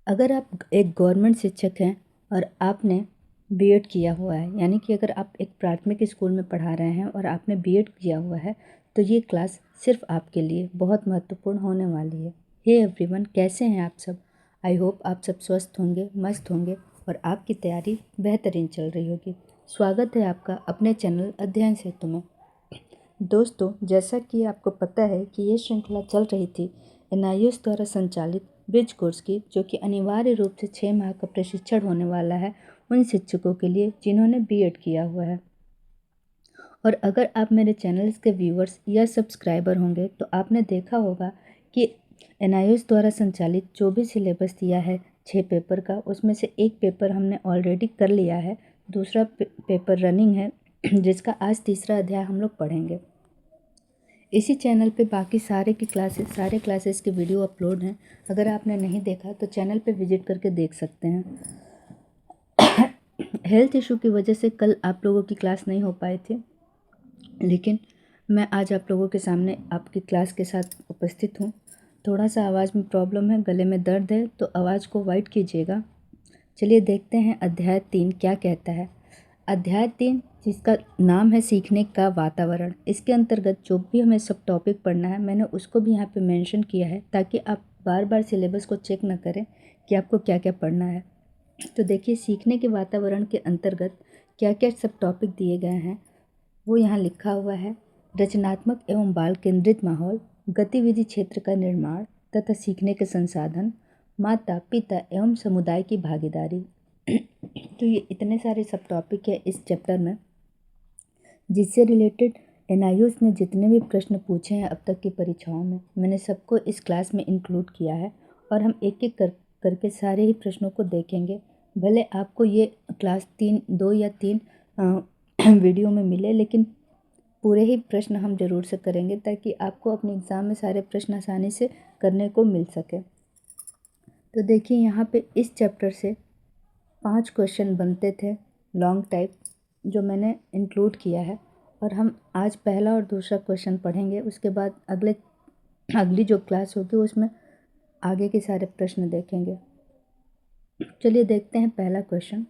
अगर आप एक गवर्नमेंट शिक्षक हैं और आपने बीएड किया हुआ है, यानी कि अगर आप एक प्राथमिक स्कूल में पढ़ा रहे हैं और आपने बीएड किया हुआ है, तो ये क्लास सिर्फ आपके लिए बहुत महत्वपूर्ण होने वाली है। हे एवरीवन, कैसे हैं आप सब? आई होप आप सब स्वस्थ होंगे, मस्त होंगे और आपकी तैयारी बेहतरीन चल रही होगी। स्वागत है आपका अपने चैनल अध्ययन सेतु में। दोस्तों, जैसा कि आपको पता है कि ये श्रृंखला चल रही थी एनआईएस द्वारा संचालित ब्रिज कोर्स की, जो कि अनिवार्य रूप से 6 माह का प्रशिक्षण होने वाला है उन शिक्षकों के लिए जिन्होंने बीएड किया हुआ है। और अगर आप मेरे चैनल के व्यूअर्स या सब्सक्राइबर होंगे तो आपने देखा होगा कि एनआईएस द्वारा संचालित जो भी सिलेबस दिया है 6 पेपर का, उसमें से एक पेपर हमने ऑलरेडी कर लिया है, दूसरा पेपर रनिंग है जिसका आज तीसरा अध्याय हम लोग पढ़ेंगे। इसी चैनल पे बाकी सारे क्लासेस के वीडियो अपलोड हैं। अगर आपने नहीं देखा तो चैनल पे विजिट करके देख सकते हैं। हेल्थ इशू की वजह से कल आप लोगों की क्लास नहीं हो पाई थी, लेकिन मैं आज आप लोगों के सामने आपकी क्लास के साथ उपस्थित हूँ। थोड़ा सा आवाज़ में प्रॉब्लम है, गले में दर्द है, तो आवाज़ को अवॉइड कीजिएगा। चलिए देखते हैं अध्याय 3 क्या कहता है। अध्याय 3, जिसका नाम है सीखने का वातावरण, इसके अंतर्गत जो भी हमें सब टॉपिक पढ़ना है मैंने उसको भी यहाँ पे मेंशन किया है, ताकि आप बार बार सिलेबस को चेक ना करें कि आपको क्या क्या पढ़ना है। तो देखिए, सीखने के वातावरण के अंतर्गत क्या क्या सब टॉपिक दिए गए हैं वो यहाँ लिखा हुआ है। रचनात्मक एवं बाल केंद्रित माहौल, गतिविधि क्षेत्र का निर्माण तथा सीखने के संसाधन, माता पिता एवं समुदाय की भागीदारी। तो ये इतने सारे सब टॉपिक है इस चैप्टर में, जिससे रिलेटेड एनआईओस ने जितने भी प्रश्न पूछे हैं अब तक की परीक्षाओं में, मैंने सबको इस क्लास में इंक्लूड किया है और हम एक एक करके सारे ही प्रश्नों को देखेंगे। भले आपको ये क्लास 2 या 3 वीडियो में मिले, लेकिन पूरे ही प्रश्न हम ज़रूर से करेंगे ताकि आपको अपने एग्ज़ाम में सारे प्रश्न आसानी से करने को मिल सके। तो देखिए, यहाँ पे इस चैप्टर से 5 क्वेश्चन बनते थे लॉन्ग टाइप, जो मैंने इंक्लूड किया है, और हम आज पहला और दूसरा क्वेश्चन पढ़ेंगे। उसके बाद अगली जो क्लास होगी उसमें आगे के सारे प्रश्न देखेंगे। चलिए देखते हैं पहला क्वेश्चन।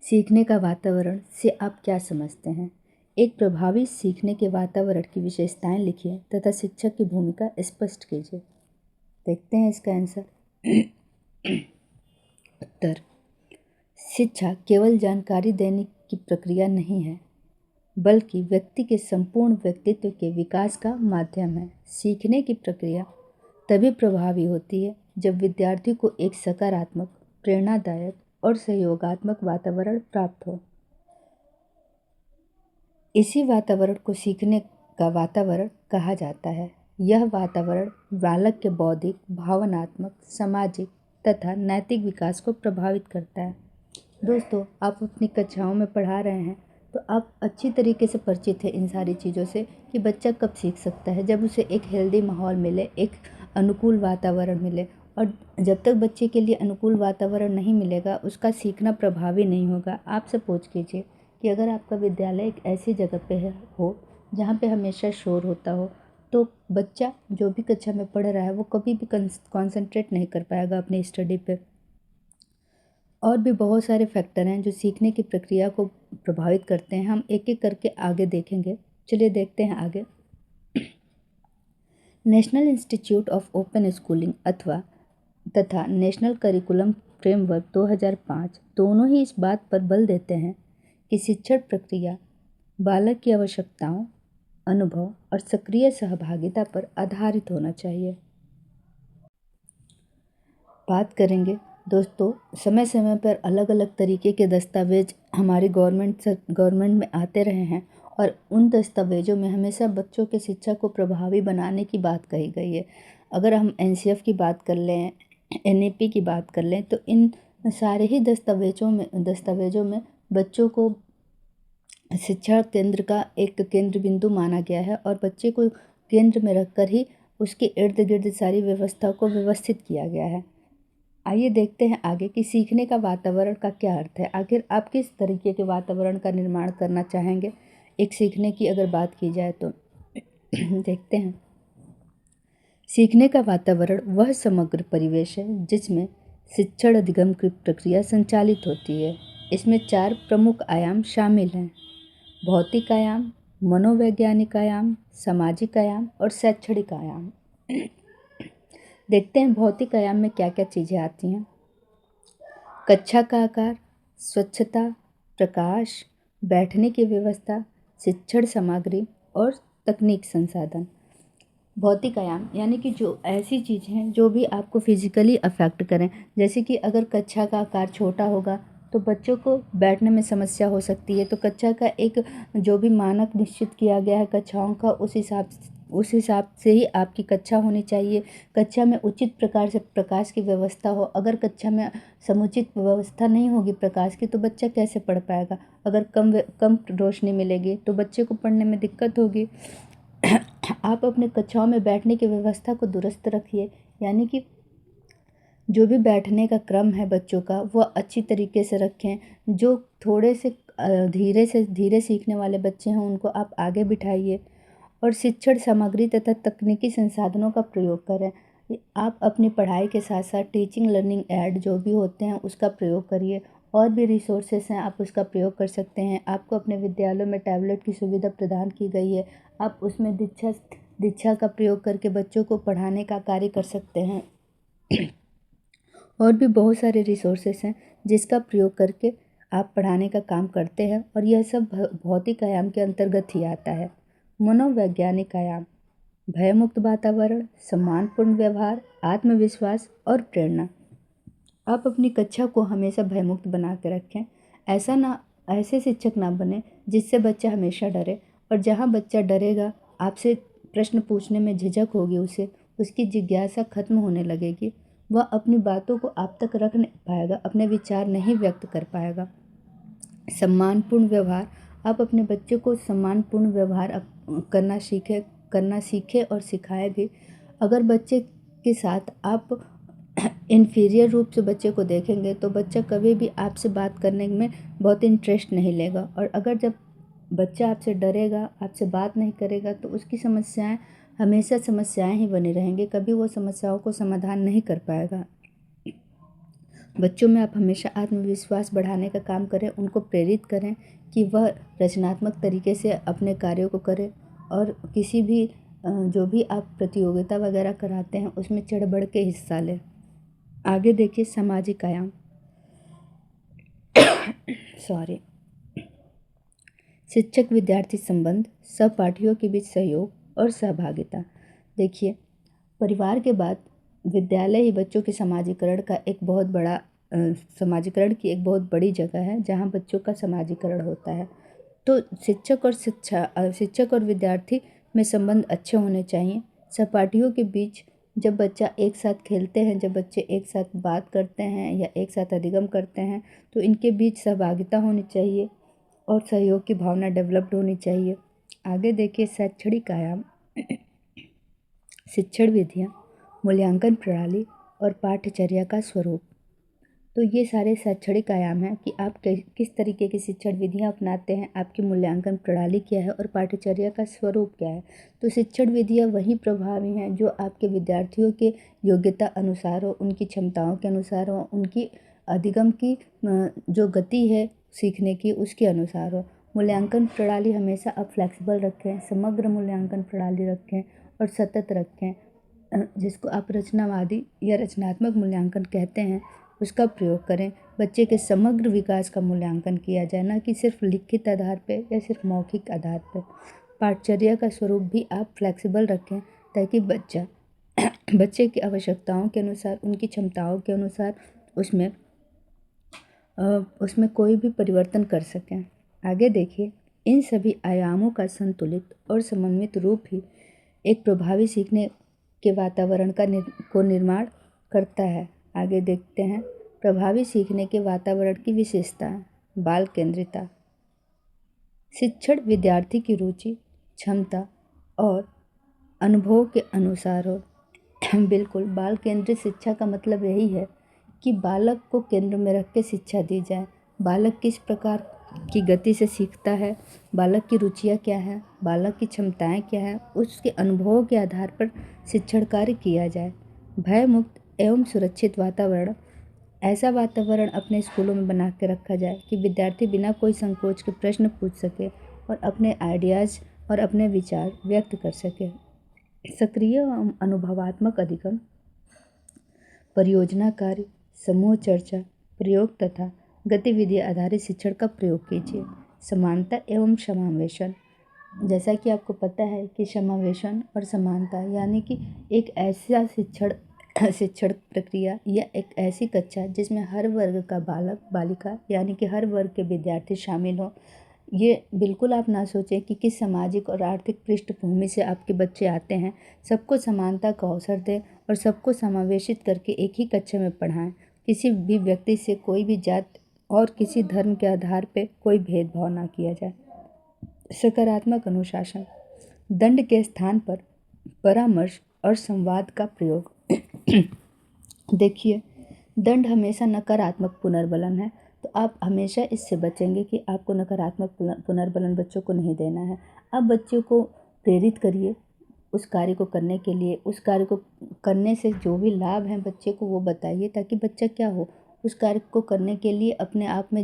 सीखने का वातावरण से आप क्या समझते हैं? एक प्रभावी सीखने के वातावरण की विशेषताएं लिखिए तथा शिक्षक की भूमिका स्पष्ट कीजिए। देखते हैं इसका आंसर। उत्तर: शिक्षा केवल जानकारी देने की प्रक्रिया नहीं है, बल्कि व्यक्ति के संपूर्ण व्यक्तित्व के विकास का माध्यम है। सीखने की प्रक्रिया तभी प्रभावी होती है जब विद्यार्थी को एक सकारात्मक, प्रेरणादायक और सहयोगात्मक वातावरण प्राप्त हो। इसी वातावरण को सीखने का वातावरण कहा जाता है। यह वातावरण बालक के बौद्धिक, भावनात्मक, सामाजिक तथा नैतिक विकास को प्रभावित करता है। दोस्तों, आप अपनी कक्षाओं में पढ़ा रहे हैं तो आप अच्छी तरीके से परिचित हैं इन सारी चीज़ों से कि बच्चा कब सीख सकता है, जब उसे एक हेल्दी माहौल मिले, एक अनुकूल वातावरण मिले। और जब तक बच्चे के लिए अनुकूल वातावरण नहीं मिलेगा, उसका सीखना प्रभावी नहीं होगा। आप सपोज कीजिए कि अगर आपका विद्यालय एक ऐसी जगह पे हो जहाँ पे हमेशा शोर होता हो, तो बच्चा जो भी कक्षा में पढ़ रहा है वो कभी भी कंसंट्रेट नहीं कर पाएगा अपनी स्टडी पे। और भी बहुत सारे फैक्टर हैं जो सीखने की प्रक्रिया को प्रभावित करते हैं। हम एक एक करके आगे देखेंगे। चलिए देखते हैं आगे। National institute of open schooling तथा नेशनल करिकुलम फ्रेमवर्क 2005 दोनों ही इस बात पर बल देते हैं कि शिक्षण प्रक्रिया बालक की आवश्यकताओं, अनुभव और सक्रिय सहभागिता पर आधारित होना चाहिए। बात करेंगे दोस्तों, समय समय पर अलग अलग तरीके के दस्तावेज हमारी गवर्नमेंट में आते रहे हैं और उन दस्तावेजों में हमेशा बच्चों के शिक्षा को प्रभावी बनाने की बात कही गई है। अगर हम एनसीएफ की बात कर लें, एनईपी की बात कर लें, तो इन सारे ही दस्तावेजों में बच्चों को शिक्षा केंद्र का एक केंद्र बिंदु माना गया है और बच्चे को केंद्र में रखकर ही उसके इर्द गिर्द सारी व्यवस्था को व्यवस्थित किया गया है। आइए देखते हैं आगे कि सीखने का वातावरण का क्या अर्थ है। आखिर आप किस तरीके के वातावरण का निर्माण करना चाहेंगे एक सीखने की अगर बात की जाए तो। देखते हैं। सीखने का वातावरण वह समग्र परिवेश है जिसमें शिक्षण अधिगम की प्रक्रिया संचालित होती है। इसमें 4 प्रमुख आयाम शामिल हैं: भौतिक आयाम, मनोवैज्ञानिक आयाम, सामाजिक आयाम और शैक्षणिक आयाम। देखते हैं भौतिक आयाम में क्या क्या चीज़ें आती हैं। कक्षा का आकार, स्वच्छता, प्रकाश, बैठने की व्यवस्था, शिक्षण सामग्री और तकनीक संसाधन। भौतिक आयाम यानी कि जो ऐसी चीज़ें हैं जो भी आपको फिजिकली अफेक्ट करें, जैसे कि अगर कक्षा का आकार छोटा होगा तो बच्चों को बैठने में समस्या हो सकती है। तो कक्षा का एक जो भी मानक निश्चित किया गया है कक्षाओं का, उस हिसाब से ही आपकी कक्षा होनी चाहिए। कक्षा में उचित प्रकार से प्रकाश की व्यवस्था हो। अगर कक्षा में समुचित व्यवस्था नहीं होगी प्रकाश की तो बच्चा कैसे पढ़ पाएगा। अगर कम रोशनी मिलेगी तो बच्चे को पढ़ने में दिक्कत होगी। आप अपने कक्षाओं में बैठने की व्यवस्था को दुरुस्त रखिए, यानी कि जो भी बैठने का क्रम है बच्चों का वह अच्छी तरीके से रखें। जो थोड़े से धीरे सीखने वाले बच्चे हैं उनको आप आगे बिठाइए और शिक्षण सामग्री तथा तकनीकी संसाधनों का प्रयोग करें। आप अपनी पढ़ाई के साथ साथ टीचिंग लर्निंग ऐड जो भी होते हैं उसका प्रयोग करिए। और भी रिसोर्सेस हैं आप उसका प्रयोग कर सकते हैं। आपको अपने विद्यालयों में टैबलेट की सुविधा प्रदान की गई है, आप उसमें दीक्षा का प्रयोग करके बच्चों को पढ़ाने का कार्य कर सकते हैं। और भी बहुत सारे रिसोर्सेस हैं जिसका प्रयोग करके आप पढ़ाने का काम करते हैं और यह सब भौतिक आयाम के अंतर्गत ही आता है। मनोवैज्ञानिक आयाम: भयमुक्त वातावरण, सम्मानपूर्ण व्यवहार, आत्मविश्वास और प्रेरणा। आप अपनी कक्षा को हमेशा भयमुक्त बना के रखें। ऐसे शिक्षक ना बने जिससे बच्चा हमेशा डरे, और जहाँ बच्चा डरेगा आपसे प्रश्न पूछने में झिझक होगी, उसकी जिज्ञासा खत्म होने लगेगी, वह अपनी बातों को आप तक रख नहीं पाएगा, अपने विचार नहीं व्यक्त कर पाएगा। सम्मानपूर्ण व्यवहार: आप अपने बच्चे को सम्मानपूर्ण व्यवहार करना सीखे और सिखाए भी। अगर बच्चे के साथ आप इन्फीरियर रूप से बच्चे को देखेंगे तो बच्चा कभी भी आपसे बात करने में बहुत इंटरेस्ट नहीं लेगा, और अगर जब बच्चा आपसे डरेगा, आपसे बात नहीं करेगा तो उसकी हमेशा समस्याएं ही बनी रहेंगी, कभी वो समस्याओं को समाधान नहीं कर पाएगा। बच्चों में आप हमेशा आत्मविश्वास बढ़ाने का काम करें, उनको प्रेरित करें कि वह रचनात्मक तरीके से अपने कार्यों को करें, और किसी भी जो भी आप प्रतियोगिता वगैरह कराते हैं उसमें चढ़ बढ़ के हिस्सा लें। आगे देखिए सामाजिक आयाम। शिक्षक विद्यार्थी संबंध, सहपाठियों के बीच सहयोग और सहभागिता। देखिए, परिवार के बाद विद्यालय ही बच्चों के समाजीकरण की एक बहुत बड़ी जगह है जहाँ बच्चों का समाजीकरण होता है। तो शिक्षक और विद्यार्थी में संबंध अच्छे होने चाहिए। सहपाठियों के बीच जब बच्चा एक साथ खेलते हैं, जब बच्चे एक साथ बात करते हैं या एक साथ अधिगम करते हैं तो इनके बीच सहभागिता होनी चाहिए और सहयोग की भावना डेवलप्ड होनी चाहिए। आगे देखिए शैक्षणिक आयाम। शिक्षण विधियाँ, मूल्यांकन प्रणाली और पाठ्यचर्या का स्वरूप। तो ये सारे शैक्षणिक आयाम हैं कि आप किस तरीके की शिक्षण विधियाँ अपनाते हैं, आपकी मूल्यांकन प्रणाली क्या है और पाठ्यचर्या का स्वरूप क्या है। तो शिक्षण विधियाँ वही प्रभावी हैं जो आपके विद्यार्थियों के योग्यता अनुसार हो, उनकी क्षमताओं के अनुसार हो, उनकी अधिगम की जो गति है सीखने की उसके अनुसार हो। मूल्यांकन प्रणाली हमेशा आप फ्लेक्सिबल रखें, समग्र मूल्यांकन प्रणाली रखें और सतत रखें, जिसको आप रचनावादी या रचनात्मक मूल्यांकन कहते हैं उसका प्रयोग करें। बच्चे के समग्र विकास का मूल्यांकन किया जाए, ना कि सिर्फ लिखित आधार पे या सिर्फ मौखिक आधार पे। पाठचर्या का स्वरूप भी आप फ्लेक्सिबल रखें ताकि बच्चे की आवश्यकताओं के अनुसार, उनकी क्षमताओं के अनुसार उसमें कोई भी परिवर्तन कर सकें। आगे देखिए, इन सभी आयामों का संतुलित और समन्वित रूप ही एक प्रभावी सीखने के वातावरण को निर्माण करता है। आगे देखते हैं प्रभावी सीखने के वातावरण की विशेषताएं। बाल केंद्रिता। शिक्षण विद्यार्थी की रुचि, क्षमता और अनुभव के अनुसार हो। बिल्कुल, बाल केंद्रित शिक्षा का मतलब यही है कि बालक को केंद्र में रख के शिक्षा दी जाए। बालक किस प्रकार की गति से सीखता है, बालक की रुचियाँ क्या है, बालक की क्षमताएं क्या है, उसके अनुभवों के आधार पर शिक्षण कार्य किया जाए। भय मुक्त एवं सुरक्षित वातावरण, ऐसा वातावरण अपने स्कूलों में बना के रखा जाए कि विद्यार्थी बिना कोई संकोच के प्रश्न पूछ सके और अपने आइडियाज़ और अपने विचार व्यक्त कर सके। सक्रिय एवं अनुभवात्मक अधिगम, परियोजना कार्य, समूह चर्चा, प्रयोग तथा गतिविधि आधारित शिक्षण का प्रयोग कीजिए। समानता एवं समावेशन, जैसा कि आपको पता है कि समावेशन और समानता यानी कि एक ऐसा शिक्षण प्रक्रिया या एक ऐसी कक्षा जिसमें हर वर्ग का बालक बालिका यानी कि हर वर्ग के विद्यार्थी शामिल हो। ये बिल्कुल आप ना सोचें कि किस सामाजिक और आर्थिक पृष्ठभूमि से आपके बच्चे आते हैं। सबको समानता का अवसर दें और सबको समावेशित करके एक ही कक्षा में पढ़ाएं। किसी भी व्यक्ति से कोई भी जात और किसी धर्म के आधार पर कोई भेदभाव ना किया जाए। सकारात्मक अनुशासन, दंड के स्थान पर परामर्श और संवाद का प्रयोग। देखिए, दंड हमेशा नकारात्मक पुनर्बलन है, तो आप हमेशा इससे बचेंगे कि आपको नकारात्मक पुनर्बलन बच्चों को नहीं देना है। आप बच्चों को प्रेरित करिए उस कार्य को करने के लिए, उस कार्य को करने से जो भी लाभ हैं बच्चे को वो बताइए, ताकि बच्चा क्या हो, उस कार्य को करने के लिए अपने आप में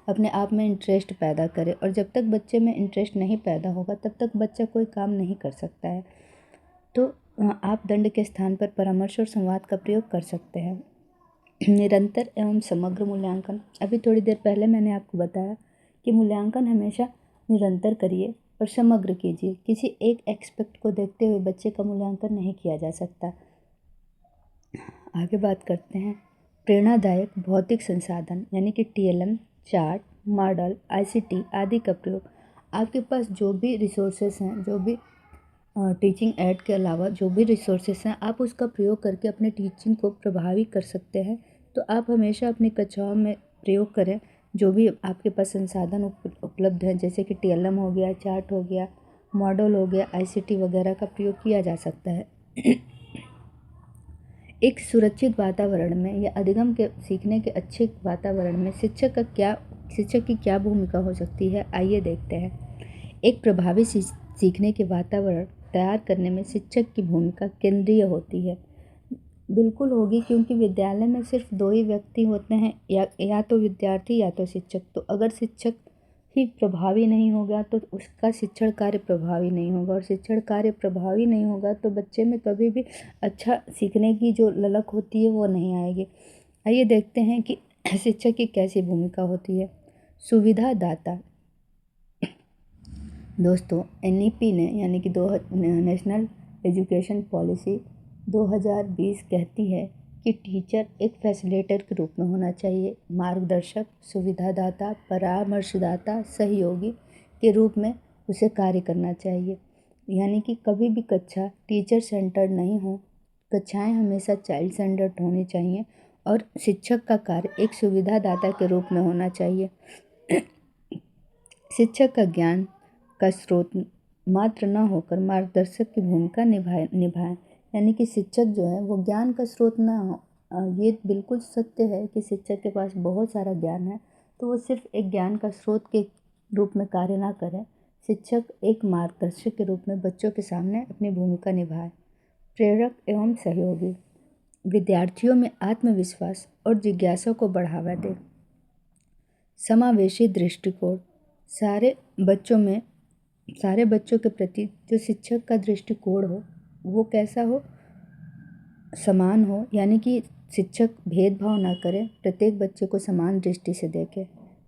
अपने आप में इंटरेस्ट पैदा करे। और जब तक बच्चे में इंटरेस्ट नहीं पैदा होगा तब तक बच्चा कोई काम नहीं कर सकता है। तो आप दंड के स्थान पर परामर्श और संवाद का प्रयोग कर सकते हैं। निरंतर एवं समग्र मूल्यांकन, अभी थोड़ी देर पहले मैंने आपको बताया कि मूल्यांकन हमेशा निरंतर करिए और समग्र कीजिए। किसी एक एस्पेक्ट को देखते हुए बच्चे का मूल्यांकन नहीं किया जा सकता। आगे बात करते हैं प्रेरणादायक भौतिक संसाधन यानी कि TLM, चार्ट, मॉडल, ICT आदि का प्रयोग। आपके पास जो भी रिसोर्सेस हैं, जो भी टीचिंग एड के अलावा जो भी रिसोर्सेस हैं, आप उसका प्रयोग करके अपने टीचिंग को प्रभावी कर सकते हैं। तो आप हमेशा अपनी कक्षाओं में प्रयोग करें जो भी आपके पास संसाधन उपलब्ध हैं, जैसे कि TLM हो गया, चार्ट हो गया, मॉडल हो गया, ICT वगैरह का प्रयोग किया जा सकता है। एक सुरक्षित वातावरण में या अधिगम के सीखने के अच्छे वातावरण में शिक्षक की क्या भूमिका हो सकती है, आइए देखते हैं। एक प्रभावी सीखने के वातावरण तैयार करने में शिक्षक की भूमिका केंद्रीय होती है। बिल्कुल होगी, क्योंकि विद्यालय में सिर्फ 2 ही व्यक्ति होते हैं, या तो विद्यार्थी या तो शिक्षक। तो अगर शिक्षक ही प्रभावी नहीं होगा तो उसका शिक्षण कार्य प्रभावी नहीं होगा, और शिक्षण कार्य प्रभावी नहीं होगा तो बच्चे में कभी भी अच्छा सीखने की जो ललक होती है वो नहीं आएगी। आइए देखते हैं कि शिक्षक की कैसी भूमिका होती है। सुविधादाता, दोस्तों NEP ने यानी कि नेशनल एजुकेशन पॉलिसी 2020 कहती है कि टीचर एक फैसिलिटेटर के रूप में होना चाहिए, मार्गदर्शक, सुविधादाता, परामर्शदाता, सहयोगी के रूप में उसे कार्य करना चाहिए। यानी कि कभी भी कक्षा टीचर सेंटर्ड नहीं हो, कक्षाएं हमेशा चाइल्ड सेंटर्ड होनी चाहिए और शिक्षक का कार्य एक सुविधादाता के रूप में होना चाहिए। शिक्षक का ज्ञान का स्रोत मात्र न होकर मार्गदर्शक की भूमिका निभाएं। यानी कि शिक्षक जो है वो ज्ञान का स्रोत ना हो। ये बिल्कुल सत्य है कि शिक्षक के पास बहुत सारा ज्ञान है, तो वो सिर्फ एक ज्ञान का स्रोत के रूप में कार्य ना करें। शिक्षक एक मार्गदर्शक के रूप में बच्चों के सामने अपनी भूमिका निभाए। प्रेरक एवं सहयोगी, विद्यार्थियों में आत्मविश्वास और जिज्ञासा को बढ़ावा दे। समावेशी दृष्टिकोण, सारे बच्चों के प्रति जो शिक्षक का दृष्टिकोण हो वो कैसा हो, समान हो। यानी कि शिक्षक भेदभाव ना करें, प्रत्येक बच्चे को समान दृष्टि से देखें।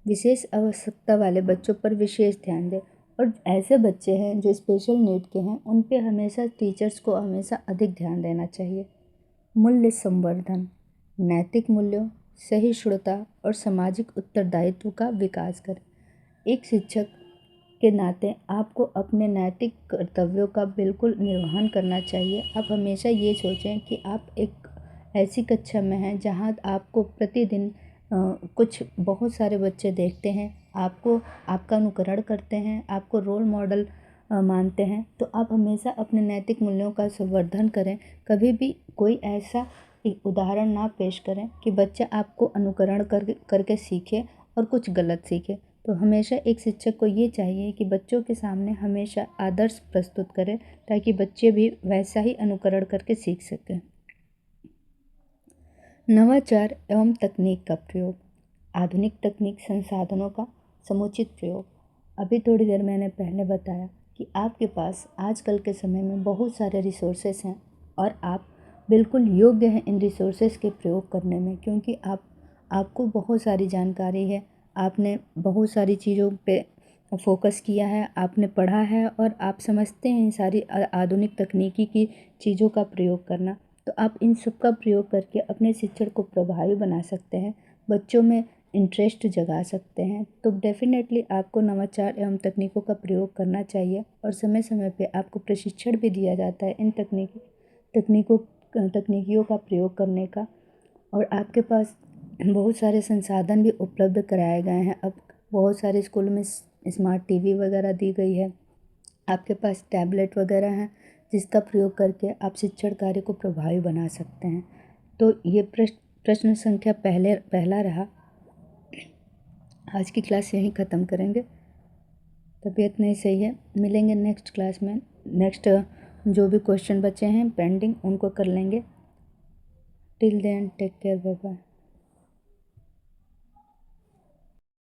विशेष आवश्यकता वाले बच्चों पर विशेष ध्यान दें, और ऐसे बच्चे हैं जो स्पेशल नीड के हैं उन पे हमेशा टीचर्स को हमेशा अधिक ध्यान देना चाहिए। मूल्य संवर्धन, नैतिक मूल्यों, सहिष्णुता और सामाजिक उत्तरदायित्व का विकास करें। एक शिक्षक के नाते आपको अपने नैतिक कर्तव्यों का बिल्कुल निर्वहन करना चाहिए। आप हमेशा ये सोचें कि आप एक ऐसी कक्षा में हैं जहां आपको प्रतिदिन कुछ बहुत सारे बच्चे देखते हैं, आपका अनुकरण करते हैं, आपको रोल मॉडल मानते हैं। तो आप हमेशा अपने नैतिक मूल्यों का संवर्धन करें। कभी भी कोई ऐसा एक उदाहरण ना पेश करें कि बच्चा आपको अनुकरण करके सीखे और कुछ गलत सीखे। तो हमेशा एक शिक्षक को ये चाहिए कि बच्चों के सामने हमेशा आदर्श प्रस्तुत करें ताकि बच्चे भी वैसा ही अनुकरण करके सीख सकें। नवाचार एवं तकनीक का प्रयोग। आधुनिक तकनीक संसाधनों का समुचित प्रयोग। अभी थोड़ी देर मैंने पहले बताया कि आपके पास आजकल के समय में बहुत सारे रिसोर्सेस हैं और आप बिल्कुल योग्य हैं इन रिसोर्सेस के प्रयोग करने में, क्योंकि आपको बहुत सारी जानकारी है, आपने बहुत सारी चीज़ों पे फोकस किया है, आपने पढ़ा है और आप समझते हैं इन सारी आधुनिक तकनीकी की चीज़ों का प्रयोग करना। तो आप इन सब का प्रयोग करके अपने शिक्षण को प्रभावी बना सकते हैं, बच्चों में इंटरेस्ट जगा सकते हैं। तो डेफिनेटली आपको नवाचार एवं तकनीकों का प्रयोग करना चाहिए और समय समय पे आपको प्रशिक्षण भी दिया जाता है इन तकनीकियों का प्रयोग करने का। और आपके पास बहुत सारे संसाधन भी उपलब्ध कराए गए हैं। अब बहुत सारे स्कूल में स्मार्ट टीवी वगैरह दी गई है, आपके पास टैबलेट वगैरह हैं जिसका प्रयोग करके आप शिक्षण कार्य को प्रभावी बना सकते हैं। तो ये प्रश्न संख्या पहला रहा। आज की क्लास यहीं ख़त्म करेंगे। तबीयत नहीं सही है, मिलेंगे नेक्स्ट क्लास में। नेक्स्ट जो भी क्वेश्चन बचे हैं पेंडिंग उनको कर लेंगे। Till then take care, bye bye.